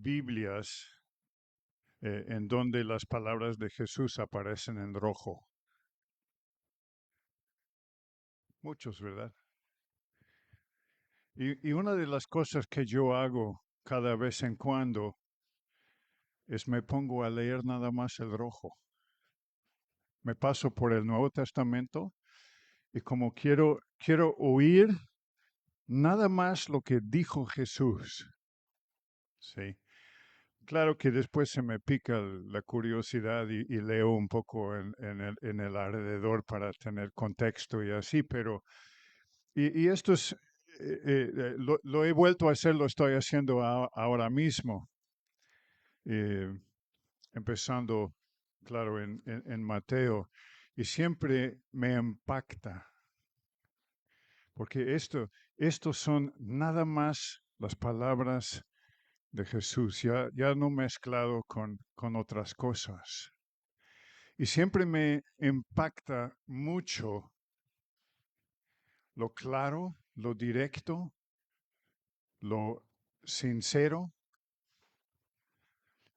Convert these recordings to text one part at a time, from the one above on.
Biblias en donde las palabras de Jesús aparecen en rojo. Muchos, ¿verdad? Y una de las cosas que yo hago cada vez en cuando es me pongo a leer nada más el rojo. Me paso por el Nuevo Testamento y como quiero oír nada más lo que dijo Jesús. Sí. Claro que después se me pica la curiosidad y leo un poco en el alrededor para tener contexto y así, pero y esto es, lo he vuelto a hacer, lo estoy haciendo ahora mismo, eh, empezando, claro, en Mateo, y siempre me impacta, porque estos son nada más las palabras de Jesús, ya no mezclado con otras cosas. Y siempre me impacta mucho lo claro, lo directo, lo sincero,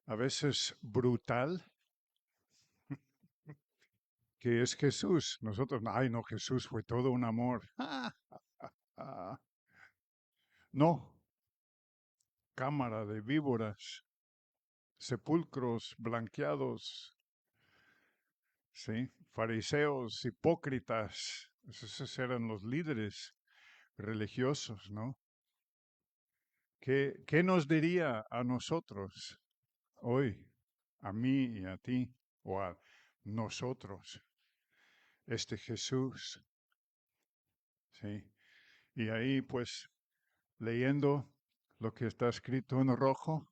a veces brutal, que es Jesús. Nosotros, ay no, Jesús fue todo un amor. Ah, no, cámara de víboras, sepulcros blanqueados, ¿sí? Fariseos, hipócritas, esos eran los líderes religiosos, ¿no? ¿Qué nos diría a nosotros hoy, a mí y a ti, o a nosotros, este Jesús? ¿Sí? Y ahí, pues, leyendo lo que está escrito en rojo,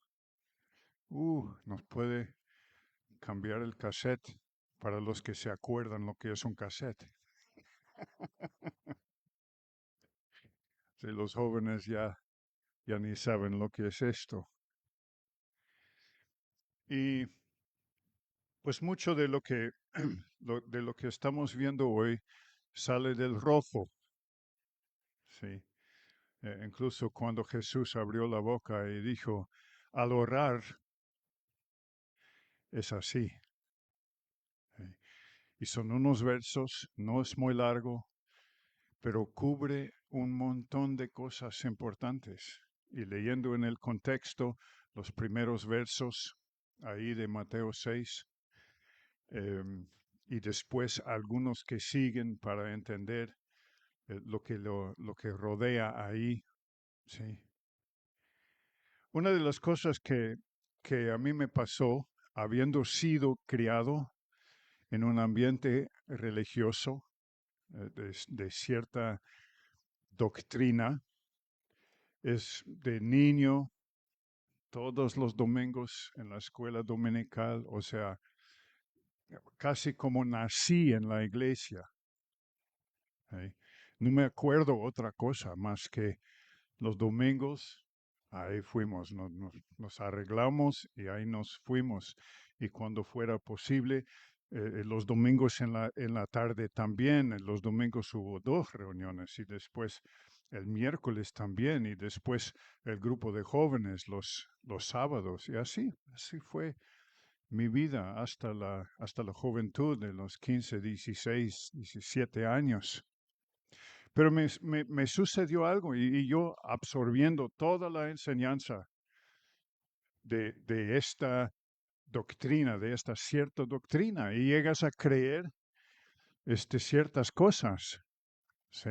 nos puede cambiar el cassette para los que se acuerdan lo que es un cassette. Si los jóvenes ya ni saben lo que es esto. Y pues mucho de lo que, de lo que estamos viendo hoy sale del rojo. Sí. Incluso cuando Jesús abrió la boca y dijo, al orar es así. Sí. Y son unos versos, no es muy largo, pero cubre un montón de cosas importantes. Y leyendo en el contexto los primeros versos ahí de Mateo 6, y después algunos que siguen para entender lo que rodea ahí, ¿sí? Una de las cosas que a mí me pasó, habiendo sido criado en un ambiente religioso, de cierta doctrina, es de niño, todos los domingos en la escuela dominical, o sea, casi como nací en la iglesia. ¿Eh? No me acuerdo otra cosa más que los domingos, ahí fuimos, nos arreglamos y ahí nos fuimos. Y cuando fuera posible, los domingos en la tarde también, los domingos hubo 2 reuniones y después el miércoles también y después el grupo de jóvenes los sábados y así fue mi vida hasta la juventud de los 15, 16, 17 años. Pero me sucedió algo y yo absorbiendo toda la enseñanza de esta doctrina, de esta cierta doctrina, y llegas a creer ciertas cosas, ¿sí?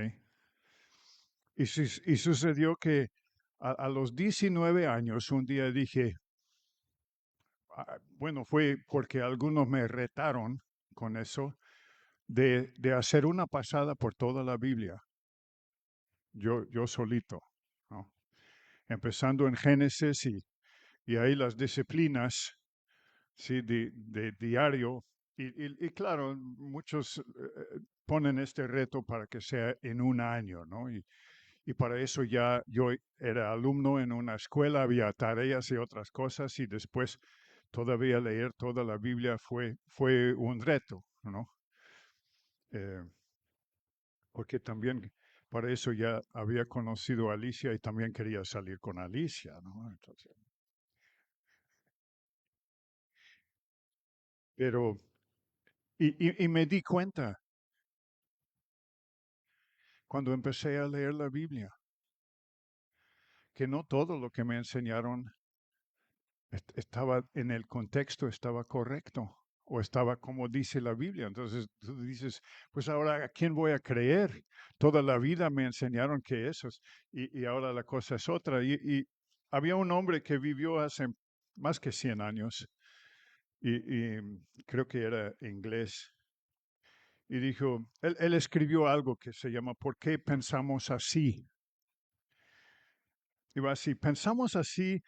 Y sucedió que a los 19 años un día dije, bueno, fue porque algunos me retaron con eso, de hacer una pasada por toda la Biblia, yo solito, ¿no? Empezando en Génesis y ahí las disciplinas, ¿sí? De diario. Y claro, muchos ponen este reto para que sea en un año, ¿no? Y para eso ya yo era alumno en una escuela, había tareas y otras cosas, y después todavía leer toda la Biblia fue un reto, ¿no? Eh, Porque también para eso ya había conocido a Alicia y también quería salir con Alicia, ¿no? Entonces, Pero, y me di cuenta cuando empecé a leer la Biblia que no todo lo que me enseñaron estaba en el contexto, estaba correcto o estaba como dice la Biblia. Entonces tú dices, pues ahora, ¿a quién voy a creer? Toda la vida me enseñaron que eso es, y ahora la cosa es otra. Y había un hombre que vivió hace más que 100 años y creo que era inglés. Y dijo, él escribió algo que se llama ¿Por qué pensamos así? Y va así, pensamos así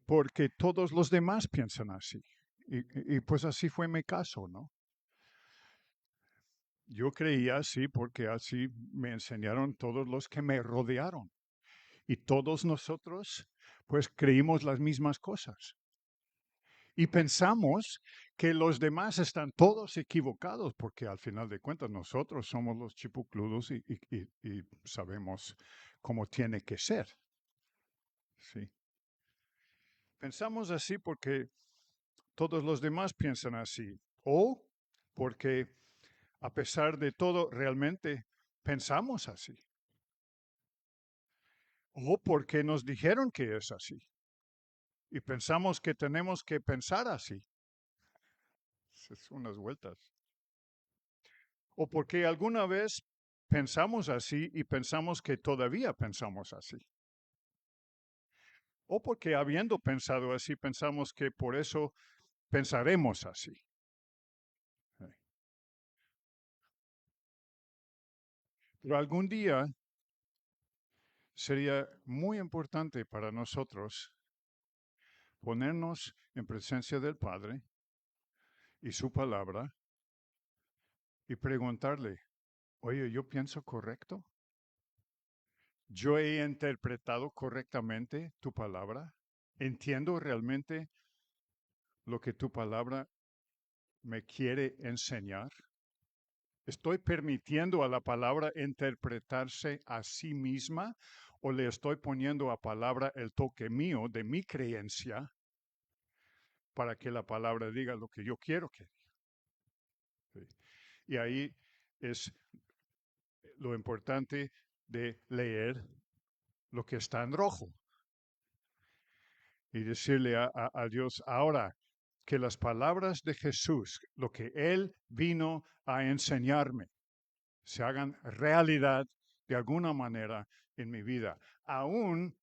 porque todos los demás piensan así. Y pues así fue mi caso, ¿no? Yo creía así porque así me enseñaron todos los que me rodearon. Y todos nosotros, pues creímos las mismas cosas. Y pensamos que los demás están todos equivocados, porque al final de cuentas nosotros somos los chipucludos y sabemos cómo tiene que ser. Sí. Pensamos así porque todos los demás piensan así. O porque a pesar de todo realmente pensamos así. O porque nos dijeron que es así. Y pensamos que tenemos que pensar así. Es unas vueltas. O porque alguna vez pensamos así y pensamos que todavía pensamos así. O porque habiendo pensado así, pensamos que por eso pensaremos así. Pero algún día sería muy importante para nosotros ponernos en presencia del Padre y su palabra y preguntarle, oye, ¿yo pienso correcto? ¿Yo he interpretado correctamente tu palabra? ¿Entiendo realmente lo que tu palabra me quiere enseñar? ¿Estoy permitiendo a la palabra interpretarse a sí misma o le estoy poniendo a palabra el toque mío de mi creencia para que la palabra diga lo que yo quiero que diga? ¿Sí? Y ahí es lo importante de leer lo que está en rojo y decirle a Dios, ahora que las palabras de Jesús, lo que Él vino a enseñarme, se hagan realidad de alguna manera en mi vida, aún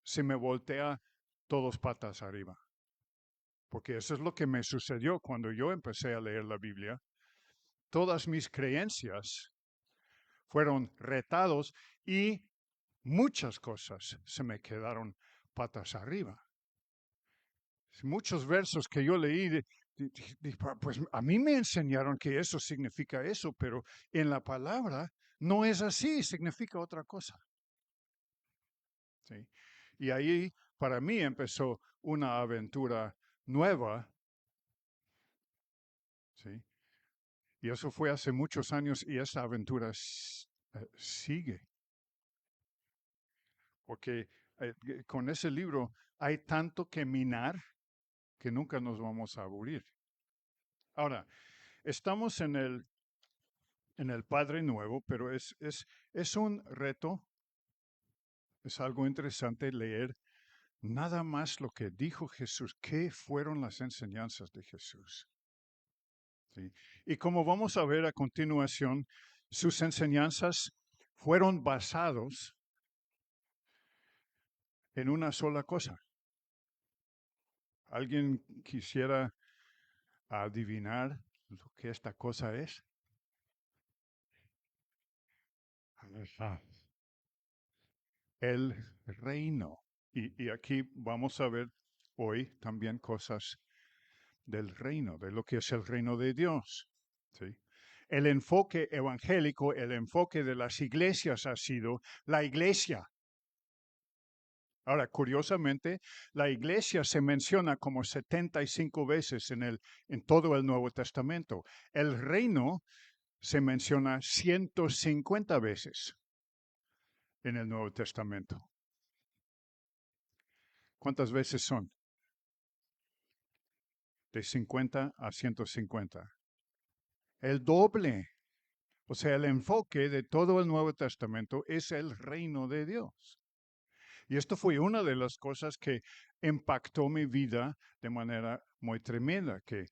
si me voltea todos patas arriba. Porque eso es lo que me sucedió cuando yo empecé a leer la Biblia. Todas mis creencias fueron retados y muchas cosas se me quedaron patas arriba. Muchos versos que yo leí, pues a mí me enseñaron que eso significa eso, pero en la palabra no es así, significa otra cosa. ¿Sí? Y ahí para mí empezó una aventura nueva, ¿sí? Y eso fue hace muchos años y esa aventura sigue, porque con ese libro hay tanto que minar que nunca nos vamos a aburrir. Ahora, estamos en el Padre Nuevo, pero es un reto, es algo interesante leer nada más lo que dijo Jesús, qué fueron las enseñanzas de Jesús. ¿Sí? Y como vamos a ver a continuación, sus enseñanzas fueron basados en una sola cosa. ¿Alguien quisiera adivinar lo que esta cosa es? Ajá. El reino. Y aquí vamos a ver hoy también cosas del reino, de lo que es el reino de Dios. ¿Sí? El enfoque evangélico, el enfoque de las iglesias ha sido la iglesia. Ahora, curiosamente, la iglesia se menciona como 75 veces en todo el Nuevo Testamento. El reino se menciona 150 veces en el Nuevo Testamento. ¿Cuántas veces son? de 50 a 150. El doble. O sea, el enfoque de todo el Nuevo Testamento es el reino de Dios. Y esto fue una de las cosas que impactó mi vida de manera muy tremenda, que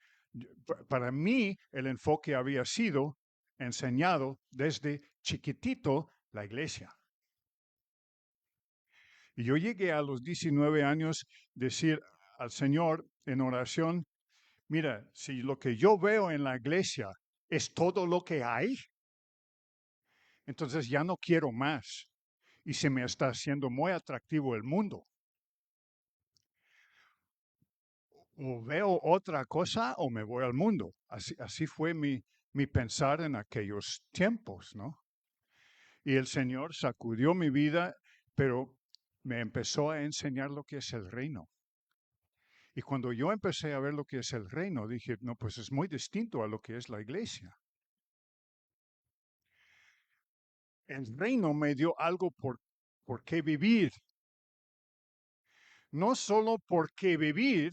para mí el enfoque había sido enseñado desde chiquitito la iglesia. Y yo llegué a los 19 años decir al Señor en oración, mira, si lo que yo veo en la iglesia es todo lo que hay, entonces ya no quiero más. Y se me está haciendo muy atractivo el mundo. O veo otra cosa o me voy al mundo. Así fue mi pensar en aquellos tiempos, ¿no? Y el Señor sacudió mi vida, pero me empezó a enseñar lo que es el reino. Y cuando yo empecé a ver lo que es el reino, dije, no, pues es muy distinto a lo que es la iglesia. El reino me dio algo por qué vivir. No solo por qué vivir,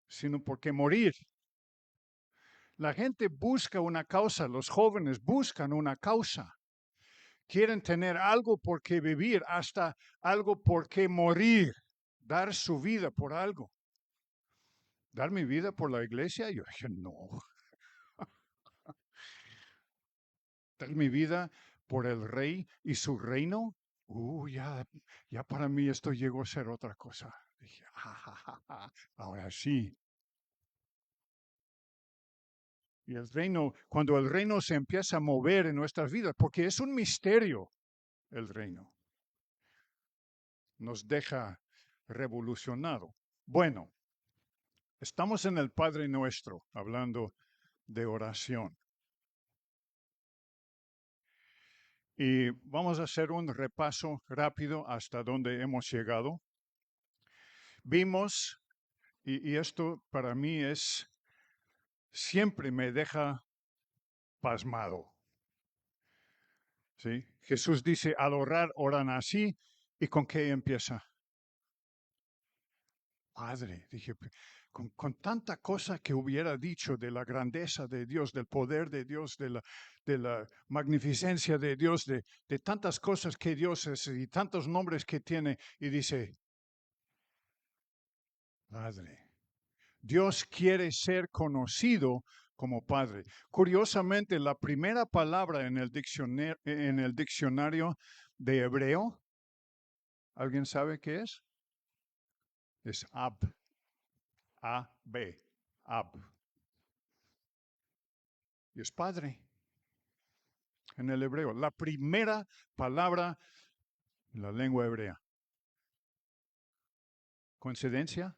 sino por qué morir. La gente busca una causa, los jóvenes buscan una causa. Quieren tener algo por qué vivir, hasta algo por qué morir, dar su vida por algo. ¿Dar mi vida por la iglesia? Yo dije, no. ¿Dar mi vida por el rey y su reino? Ya para mí esto llegó a ser otra cosa. Dije, ahora sí. Y el reino, cuando el reino se empieza a mover en nuestras vidas, porque es un misterio el reino, nos deja revolucionado. Bueno, estamos en el Padre Nuestro, hablando de oración. Y vamos a hacer un repaso rápido hasta donde hemos llegado. Vimos, y esto para mí siempre me deja pasmado. ¿Sí? Jesús dice, al orar, oran así, ¿y con qué empieza? Padre, dije, con tanta cosa que hubiera dicho de la grandeza de Dios, del poder de Dios, de la magnificencia de Dios, de tantas cosas que Dios es y tantos nombres que tiene, y dice, Padre. Dios quiere ser conocido como Padre. Curiosamente, la primera palabra en el diccionario de hebreo, ¿alguien sabe qué es? Es Ab, A-B, Ab. Y es Padre en el hebreo. La primera palabra en la lengua hebrea. ¿Coincidencia?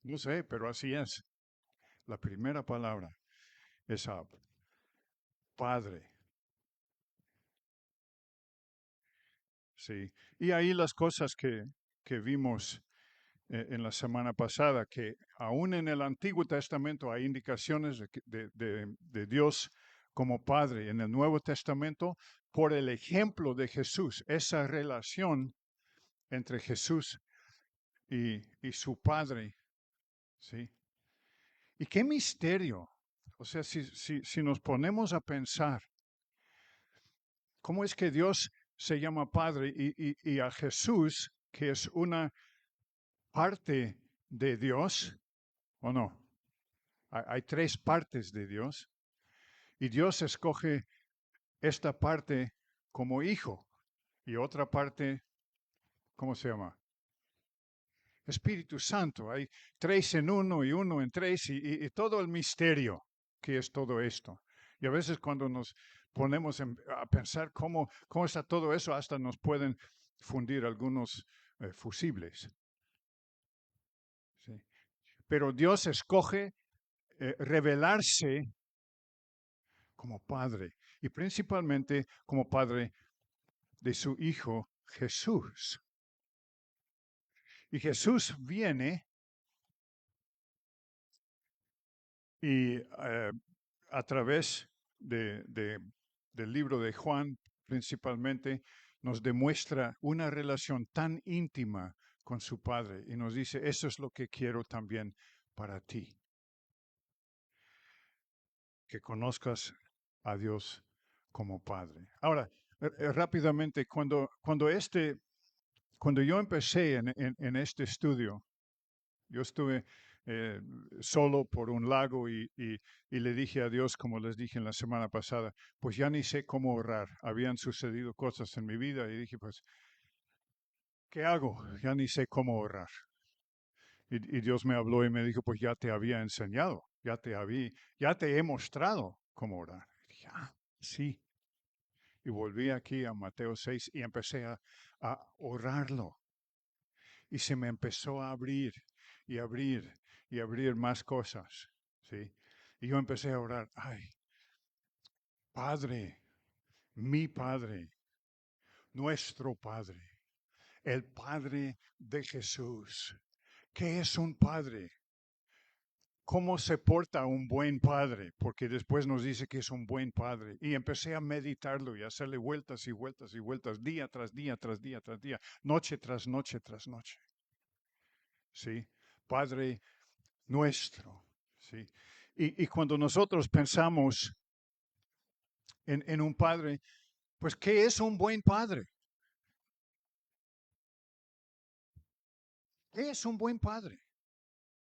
No sé, pero así es. La primera palabra es Ab, Padre. Sí. Y ahí las cosas que vimos en la semana pasada, que aún en el Antiguo Testamento hay indicaciones de Dios como Padre. En el Nuevo Testamento, por el ejemplo de Jesús, esa relación entre Jesús y su Padre, ¿sí? Y qué misterio. O sea, si nos ponemos a pensar, ¿cómo es que Dios se llama Padre y a Jesús, que es una parte de Dios, o no? Hay tres partes de Dios y Dios escoge esta parte como hijo y otra parte, ¿cómo se llama? Espíritu Santo. Hay tres en uno y uno en tres y todo el misterio que es todo esto. Y a veces cuando nos ponemos a pensar cómo está todo eso, hasta nos pueden fundir algunos fusibles. ¿Sí? Pero Dios escoge revelarse como Padre y principalmente como Padre de su Hijo Jesús. Y Jesús viene y a través del libro de Juan principalmente nos demuestra una relación tan íntima con su Padre y nos dice, eso es lo que quiero también para ti, que conozcas a Dios como Padre. Ahora, rápidamente, cuando yo empecé en este estudio, yo estuve solo por un lago y le dije a Dios, como les dije en la semana pasada, pues ya ni sé cómo orar. Habían sucedido cosas en mi vida y dije, pues, ¿qué hago? Ya ni sé cómo orar. Y Dios me habló y me dijo, pues ya te había enseñado, ya te he mostrado cómo orar. Y dije, sí. Y volví aquí a Mateo 6 y empecé a orarlo. Y se me empezó a abrir y abrir y abrir más cosas, ¿sí? Y yo empecé a orar, ay, Padre, mi Padre, nuestro Padre, el Padre de Jesús. ¿Qué es un padre? ¿Cómo se porta un buen padre? Porque después nos dice que es un buen padre. Y empecé a meditarlo y a hacerle vueltas y vueltas y vueltas, día tras día, tras día, tras día, noche tras noche, tras noche. ¿Sí? Padre nuestro. ¿Sí? Y cuando nosotros pensamos en un padre, pues ¿qué es un buen padre? ¿Qué es un buen padre?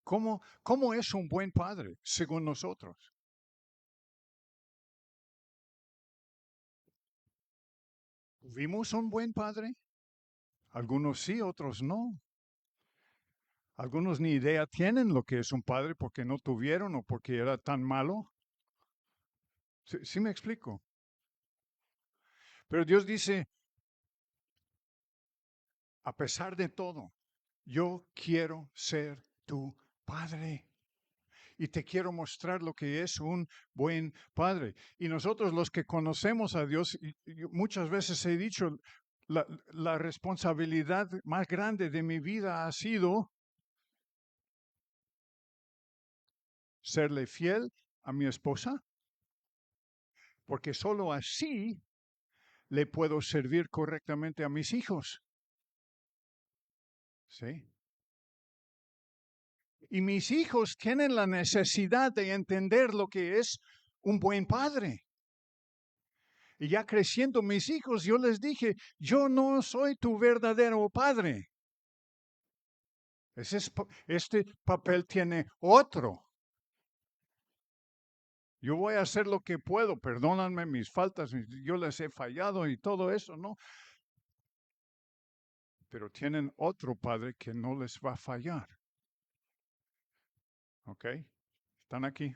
¿Cómo es un buen padre según nosotros? ¿Vimos un buen padre? Algunos sí, otros no. Algunos ni idea tienen lo que es un padre porque no tuvieron o porque era tan malo. Sí me explico. Pero Dios dice, a pesar de todo, yo quiero ser tu padre. Y te quiero mostrar lo que es un buen padre. Y nosotros los que conocemos a Dios, y muchas veces he dicho, la responsabilidad más grande de mi vida ha sido serle fiel a mi esposa, porque solo así le puedo servir correctamente a mis hijos. ¿Sí? Y mis hijos tienen la necesidad de entender lo que es un buen padre. Y ya creciendo mis hijos, yo les dije, yo no soy tu verdadero padre. Este papel tiene otro. Yo voy a hacer lo que puedo, perdónenme mis faltas, yo les he fallado y todo eso, ¿no? Pero tienen otro padre que no les va a fallar. ¿Ok? ¿Están aquí?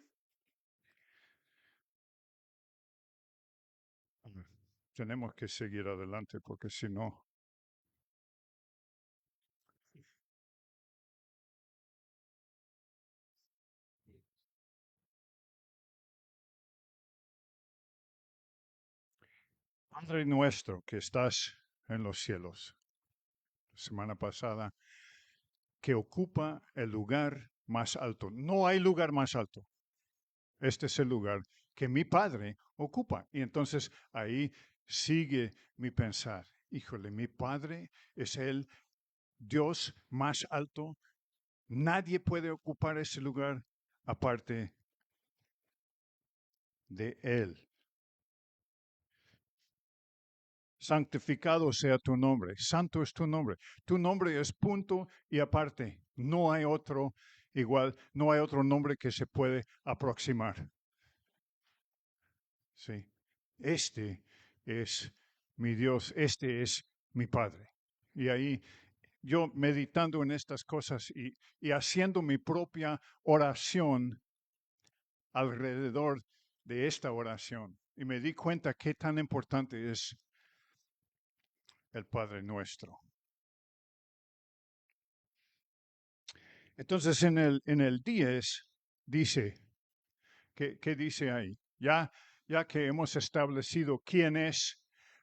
Tenemos que seguir adelante porque si no, Padre nuestro que estás en los cielos, la semana pasada, que ocupa el lugar más alto. No hay lugar más alto. Este es el lugar que mi Padre ocupa. Y entonces ahí sigue mi pensar. Híjole, mi Padre es el Dios más alto. Nadie puede ocupar ese lugar aparte de Él. Santificado sea tu nombre. Santo es tu nombre. Tu nombre es punto y aparte. No hay otro igual. No hay otro nombre que se puede aproximar. Sí. Este es mi Dios. Este es mi Padre. Y ahí yo meditando en estas cosas y haciendo mi propia oración alrededor de esta oración. Y me di cuenta qué tan importante es el Padre nuestro. Entonces en el 10 dice, ¿qué dice ahí? Ya que hemos establecido quién es,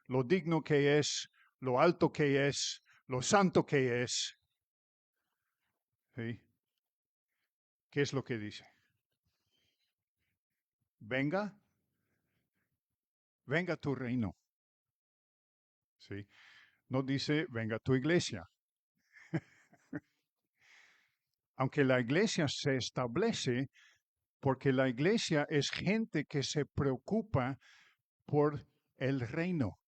lo digno que es, lo alto que es, lo santo que es, ¿sí? ¿Qué es lo que dice? Venga, venga tu reino, ¿sí? No dice venga tu iglesia, aunque la iglesia se establece, porque la iglesia es gente que se preocupa por el reino,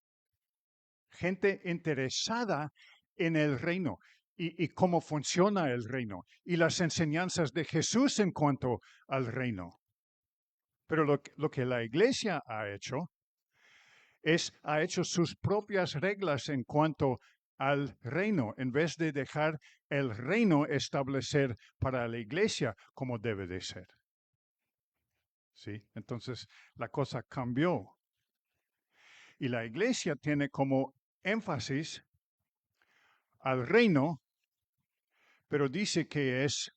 gente interesada en el reino y cómo funciona el reino y las enseñanzas de Jesús en cuanto al reino. Pero lo que la iglesia ha hecho sus propias reglas en cuanto al reino, en vez de dejar el reino establecer para la iglesia como debe de ser. ¿Sí? Entonces la cosa cambió. Y la iglesia tiene como énfasis al reino, pero dice que es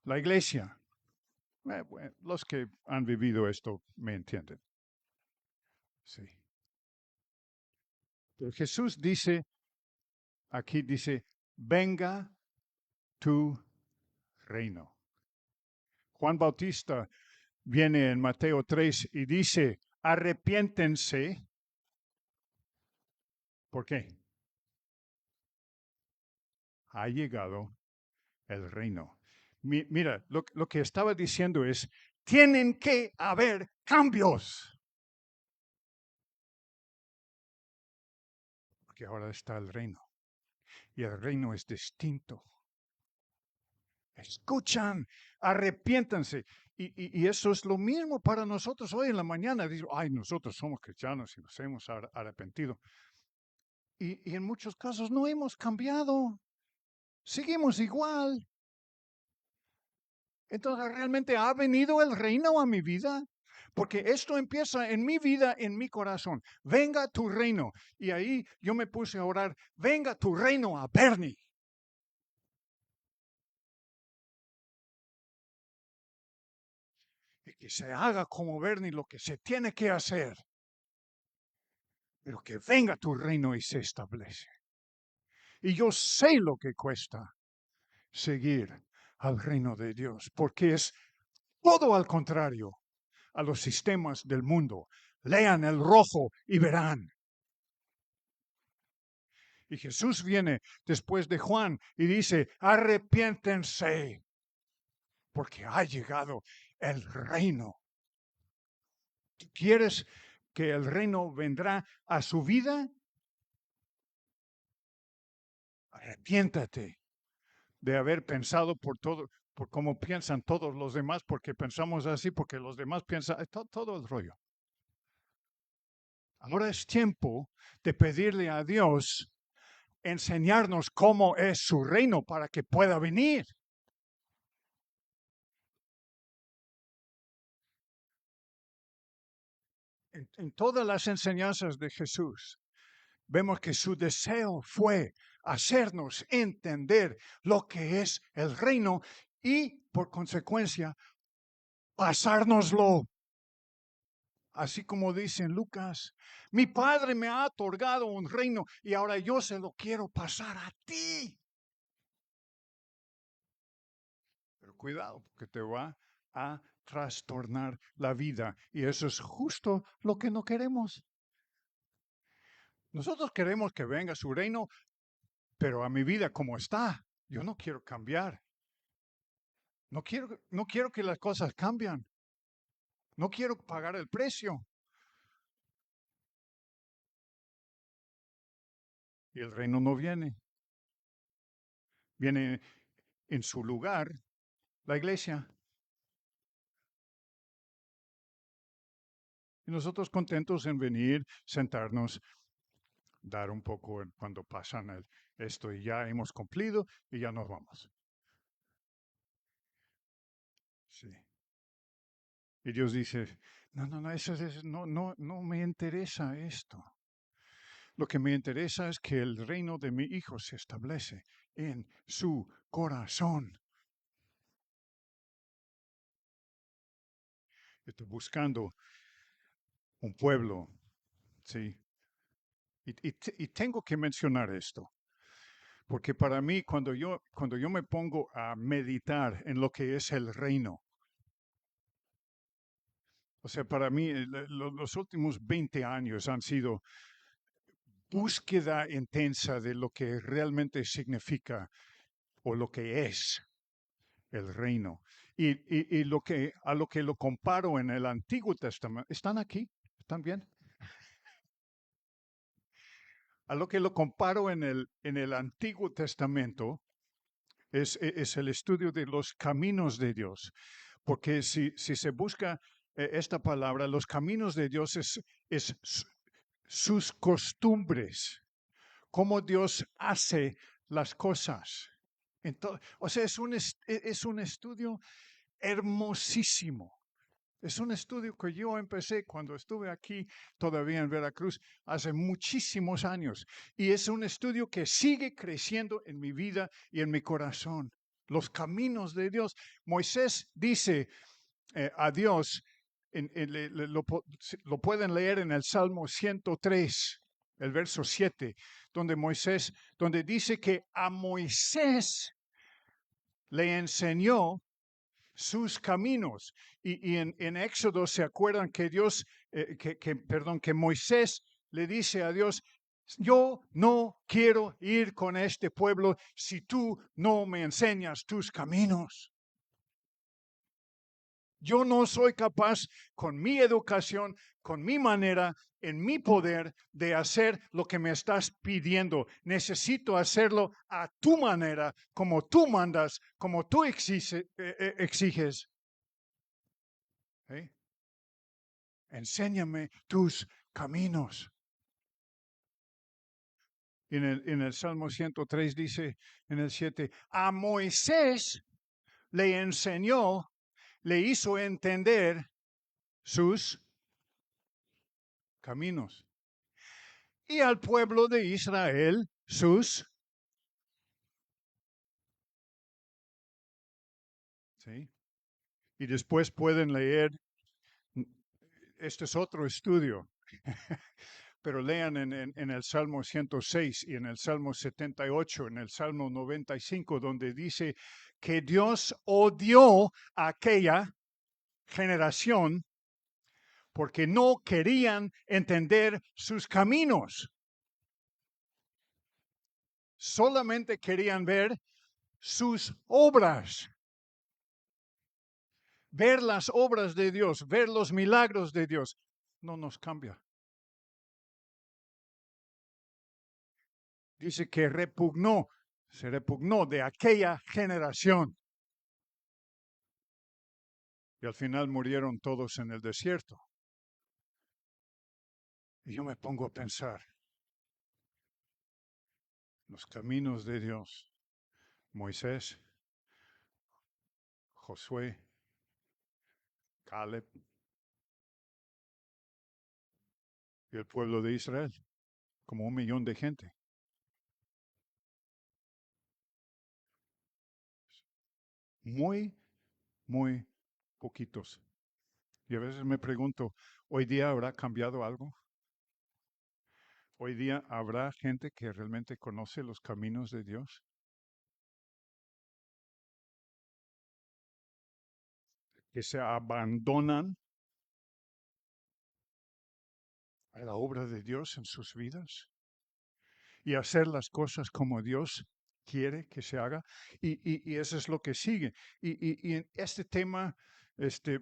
la iglesia. Bueno, los que han vivido esto me entienden. Sí. Pero Jesús dice, aquí dice, venga tu reino. Juan Bautista viene en Mateo 3 y dice, arrepiéntense. ¿Por qué? Ha llegado el reino. Mira, lo que estaba diciendo es, tienen que haber cambios. Porque ahora está el reino. Y el reino es distinto. Escuchan, arrepiéntanse. Y eso es lo mismo para nosotros hoy en la mañana. Digo, ay, nosotros somos cristianos y nos hemos arrepentido. Y en muchos casos no hemos cambiado. Seguimos igual. Entonces, ¿realmente ha venido el reino a mi vida? Porque esto empieza en mi vida, en mi corazón. Venga tu reino. Y ahí yo me puse a orar, venga tu reino a Bernie. Y que se haga como Bernie lo que se tiene que hacer. Pero que venga tu reino y se establece. Y yo sé lo que cuesta seguir al reino de Dios, porque es todo al contrario a los sistemas del mundo. Lean el rojo y verán. Y Jesús viene después de Juan y dice, arrepiéntense, porque ha llegado el reino. ¿Tú quieres que el reino vendrá a su vida? Arrepiéntate de haber pensado por todo, por cómo piensan todos los demás, porque pensamos así, porque los demás piensan, todo el rollo. Ahora es tiempo de pedirle a Dios enseñarnos cómo es su reino para que pueda venir. En todas las enseñanzas de Jesús, vemos que su deseo fue hacernos entender lo que es el reino y, por consecuencia, pasárnoslo. Así como dice en Lucas, mi Padre me ha otorgado un reino y ahora yo se lo quiero pasar a ti. Pero cuidado, porque te va a trastornar la vida y eso es justo lo que no queremos. Nosotros queremos que venga su reino, pero a mi vida como está, yo no quiero cambiar. No quiero que las cosas cambien. No quiero pagar el precio. Y el reino no viene. Viene en su lugar la iglesia. Y nosotros contentos en venir, sentarnos, dar un poco cuando pasan esto y ya hemos cumplido y ya nos vamos. Sí. Y Dios dice, no me interesa esto. Lo que me interesa es que el reino de mi hijo se establece en su corazón. Estoy buscando un pueblo, ¿sí? Y tengo que mencionar esto, porque para mí cuando yo me pongo a meditar en lo que es el reino, o sea, para mí los últimos 20 años han sido búsqueda intensa de lo que realmente significa o lo que es el reino. Y a lo que lo comparo en el Antiguo Testamento, ¿están aquí? ¿Están bien? A lo que lo comparo en el Antiguo Testamento es el estudio de los caminos de Dios. Porque si se busca esta palabra, los caminos de Dios es sus costumbres, cómo Dios hace las cosas. Entonces, o sea, es un estudio hermosísimo. Es un estudio que yo empecé cuando estuve aquí todavía en Veracruz hace muchísimos años. Y es un estudio que sigue creciendo en mi vida y en mi corazón. Los caminos de Dios. Moisés dice a Dios, lo pueden leer en el Salmo 103, el verso 7, donde dice que a Moisés le enseñó sus caminos. Y en Éxodo se acuerdan que que Moisés le dice a Dios, yo no quiero ir con este pueblo si tú no me enseñas tus caminos. Yo no soy capaz con mi educación, con mi manera, en mi poder de hacer lo que me estás pidiendo. Necesito hacerlo a tu manera, como tú mandas, como tú exiges. ¿Sí? Enséñame tus caminos. En el Salmo 103 dice en el 7, a Moisés le enseñó, le hizo entender sus caminos. Y al pueblo de Israel sus. ¿Sí? Y después pueden leer, este es otro estudio, pero lean en el Salmo 106 y en el Salmo 78, en el Salmo 95, donde dice que Dios odió a aquella generación porque no querían entender sus caminos. Solamente querían ver sus obras. Ver las obras de Dios, ver los milagros de Dios, no nos cambia. Dice que se repugnó de aquella generación. Y al final murieron todos en el desierto. Y yo me pongo a pensar, los caminos de Dios, Moisés, Josué, Caleb y el pueblo de Israel, como 1 millón de gente. Muy, muy poquitos. Y a veces me pregunto, ¿hoy día habrá cambiado algo? ¿Hoy día habrá gente que realmente conoce los caminos de Dios? Que se abandonan a la obra de Dios en sus vidas y hacer las cosas como Dios quiere que se haga. Y eso es lo que sigue. Y en este tema,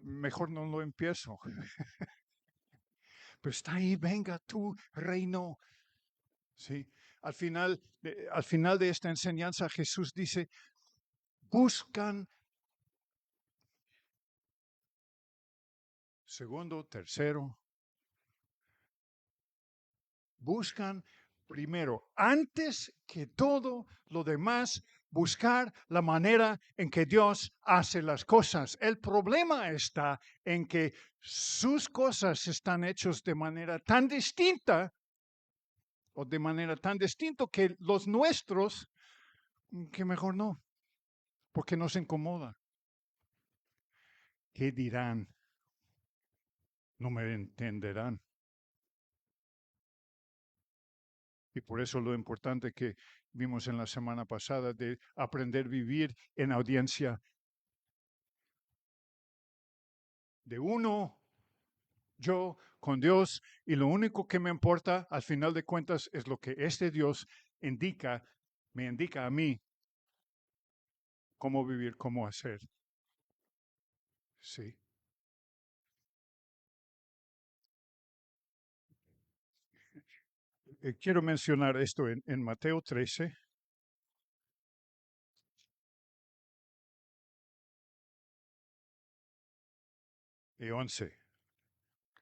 mejor no lo empiezo. Pero está ahí, venga tu reino. Sí. Al final de esta enseñanza, Jesús dice, buscan, segundo, tercero, buscan primero, antes que todo lo demás, buscar la manera en que Dios hace las cosas. El problema está en que sus cosas están hechas de manera tan distinta o de manera tan distinta que los nuestros, que mejor no, porque nos incomoda. ¿Qué dirán? No me entenderán. Y por eso lo importante que vimos en la semana pasada de aprender a vivir en audiencia de uno, yo con Dios, y lo único que me importa al final de cuentas es lo que este Dios me indica a mí cómo vivir, cómo hacer. Sí. Quiero mencionar esto en Mateo 13 y 11.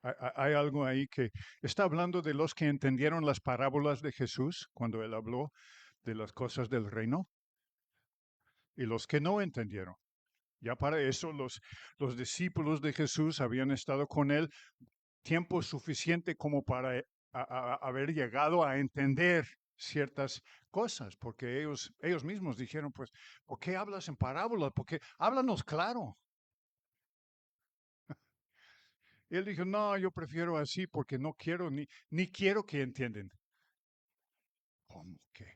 Hay algo ahí que está hablando de los que entendieron las parábolas de Jesús cuando él habló de las cosas del reino y los que no entendieron. Ya para eso los discípulos de Jesús habían estado con él tiempo suficiente como para haber llegado a entender ciertas cosas, porque ellos mismos dijeron, pues, ¿por qué hablas en parábolas? Porque háblanos claro. Y él dijo, no, yo prefiero así porque no quiero ni quiero que entiendan. ¿Cómo que?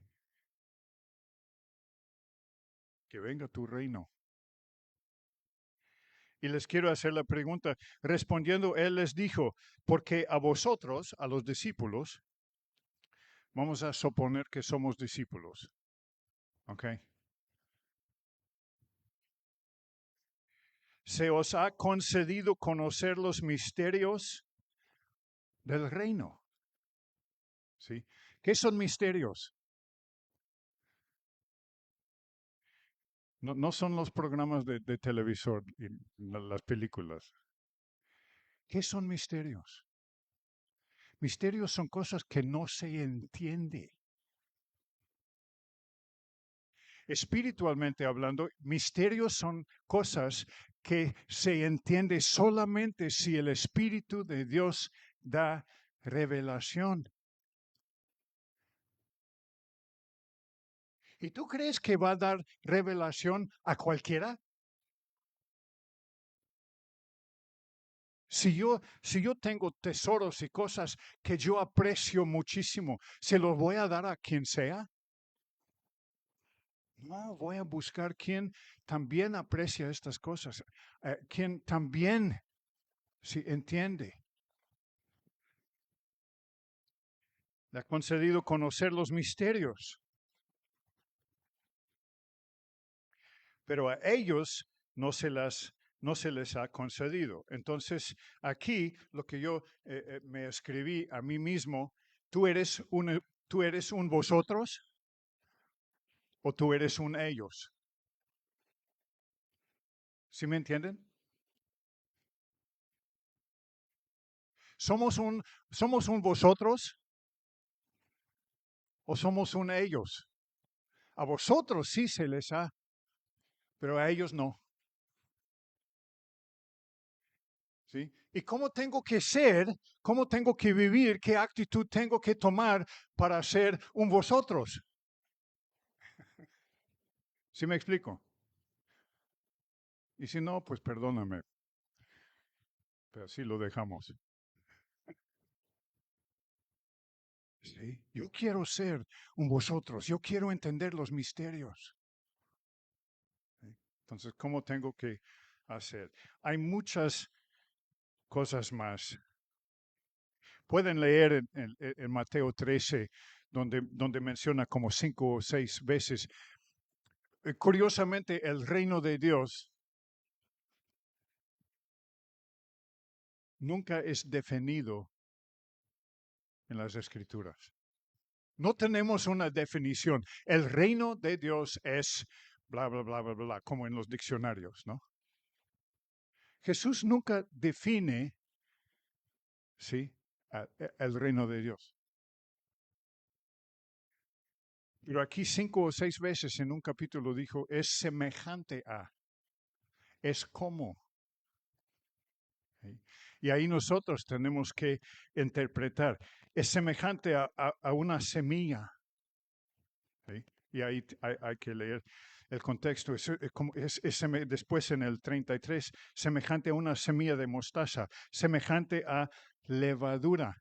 Que venga tu reino. Y les quiero hacer la pregunta. Respondiendo, él les dijo, porque a vosotros, a los discípulos, vamos a suponer que somos discípulos. ¿Ok? Se os ha concedido conocer los misterios del reino. ¿Sí? ¿Qué son misterios? No son los programas de televisor y las películas. ¿Qué son misterios? Misterios son cosas que no se entiende. Espiritualmente hablando, misterios son cosas que se entiende solamente si el Espíritu de Dios da revelación. ¿Y tú crees que va a dar revelación a cualquiera? Si yo tengo tesoros y cosas que yo aprecio muchísimo, ¿se los voy a dar a quien sea? No, voy a buscar quien también aprecia estas cosas, quien también si entiende. Le ha concedido conocer los misterios, pero a ellos no se les ha concedido. Entonces, aquí lo que yo me escribí a mí mismo, tú eres un vosotros o tú eres un ellos. ¿Sí me entienden? ¿Somos somos un vosotros o somos un ellos? A vosotros sí se les ha, pero a ellos no. ¿Sí? ¿Y cómo tengo que ser? ¿Cómo tengo que vivir? ¿Qué actitud tengo que tomar para ser un vosotros? ¿Sí me explico? Y si no, pues perdóname, pero así lo dejamos. ¿Sí? Yo quiero ser un vosotros, yo quiero entender los misterios. ¿Sí? Entonces, ¿cómo tengo que hacer? Hay muchas cosas más. Pueden leer en Mateo 13, donde menciona como 5 o 6 veces. Curiosamente, el reino de Dios nunca es definido en las escrituras. No tenemos una definición. El reino de Dios es bla, bla, bla, bla, bla, como en los diccionarios, ¿no? Jesús nunca define, ¿sí? El reino de Dios. Pero aquí 5 o 6 veces en un capítulo dijo, es semejante a, es como. ¿Sí? Y ahí nosotros tenemos que interpretar, es semejante a una semilla. ¿Sí? Y ahí hay que leer el contexto. Después en el 33, semejante a una semilla de mostaza, semejante a levadura,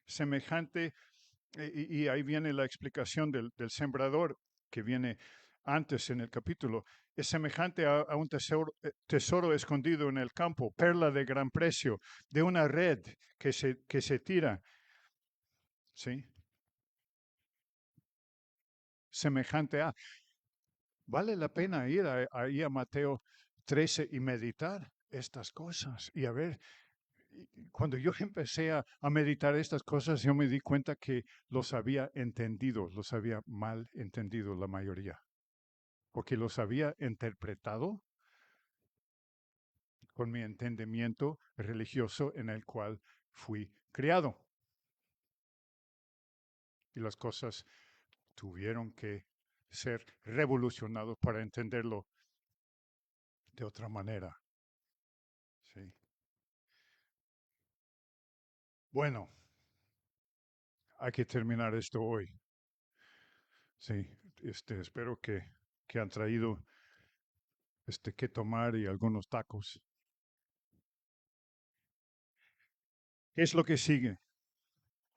semejante, y ahí viene la explicación del sembrador que viene antes en el capítulo. Es semejante a un tesoro escondido en el campo, perla de gran precio, de una red que se tira. ¿Sí? Semejante a. Vale la pena ir ahí a Mateo 13 y meditar estas cosas. Y a ver, cuando yo empecé a meditar estas cosas, yo me di cuenta que los había entendido, los había mal entendido la mayoría, porque los había interpretado con mi entendimiento religioso en el cual fui criado. Y las cosas tuvieron que ser revolucionadas para entenderlo de otra manera. Sí. Bueno, hay que terminar esto hoy. Sí, espero que han traído que tomar y algunos tacos. ¿Qué es lo que sigue?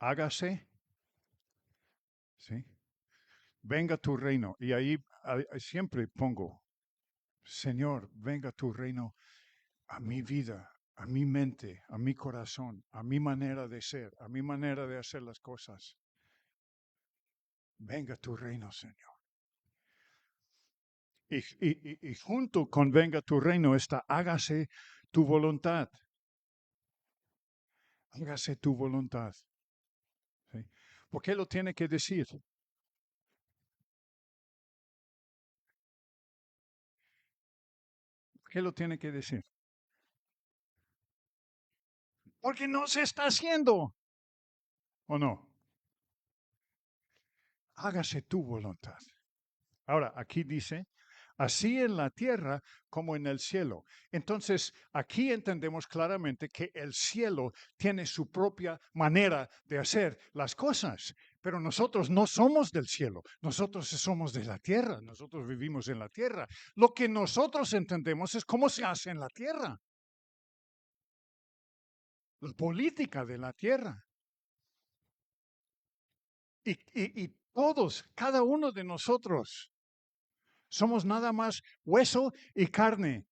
Hágase, ¿sí? Venga tu reino. Y ahí siempre pongo, Señor, venga tu reino a mi vida, a mi mente, a mi corazón, a mi manera de ser, a mi manera de hacer las cosas. Venga tu reino, Señor. Y junto con venga tu reino está hágase tu voluntad. Hágase tu voluntad. ¿Sí? ¿Por qué lo tiene que decir? ¿Por qué lo tiene que decir? Porque no se está haciendo. ¿O no? Hágase tu voluntad. Ahora, aquí dice, así en la tierra como en el cielo. Entonces, aquí entendemos claramente que el cielo tiene su propia manera de hacer las cosas, pero nosotros no somos del cielo, nosotros somos de la tierra, nosotros vivimos en la tierra. Lo que nosotros entendemos es cómo se hace en la tierra, la política de la tierra. Y todos, cada uno de nosotros, somos nada más hueso y carne.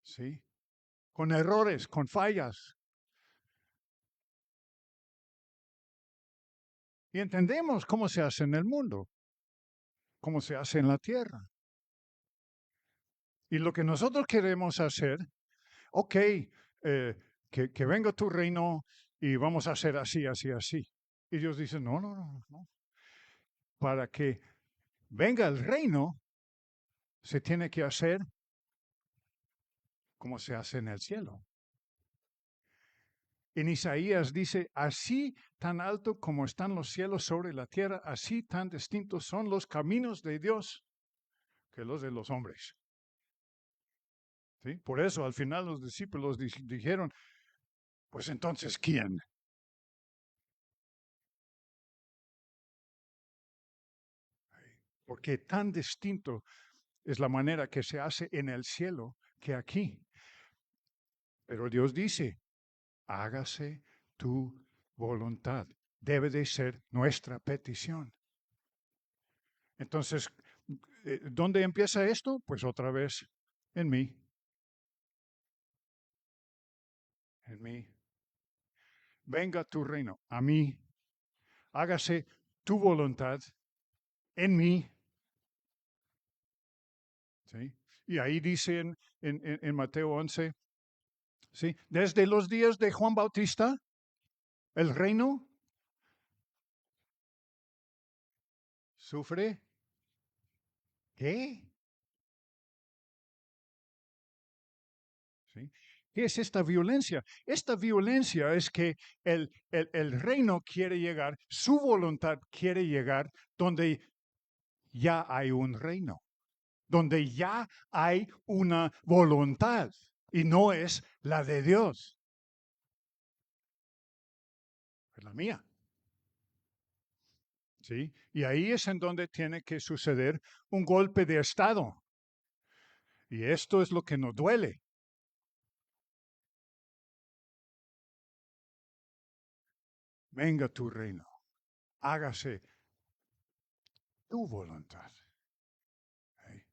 ¿Sí? Con errores, con fallas. Y entendemos cómo se hace en el mundo, cómo se hace en la tierra. Y lo que nosotros queremos hacer, ok, que venga tu reino y vamos a hacer así, así, así. Y Dios dice, no, no, no, no. Para que venga el reino, se tiene que hacer como se hace en el cielo. En Isaías dice, así tan alto como están los cielos sobre la tierra, así tan distintos son los caminos de Dios que los de los hombres. ¿Sí? Por eso al final los discípulos dijeron, pues entonces, ¿quién? Porque tan distinto es la manera que se hace en el cielo que aquí. Pero Dios dice, hágase tu voluntad. Debe de ser nuestra petición. Entonces, ¿dónde empieza esto? Pues otra vez en mí. En mí. Venga tu reino a mí. Hágase tu voluntad en mí. ¿Sí? Y ahí dice en Mateo 11, ¿sí? Desde los días de Juan Bautista, el reino sufre. ¿Qué? ¿Sí? ¿Qué es esta violencia? Esta violencia es que el reino quiere llegar, su voluntad quiere llegar donde ya hay un reino, donde ya hay una voluntad y no es la de Dios, es la mía. ¿Sí? Y ahí es en donde tiene que suceder un golpe de Estado. Y esto es lo que nos duele. Venga tu reino, hágase tu voluntad. ¿Sí?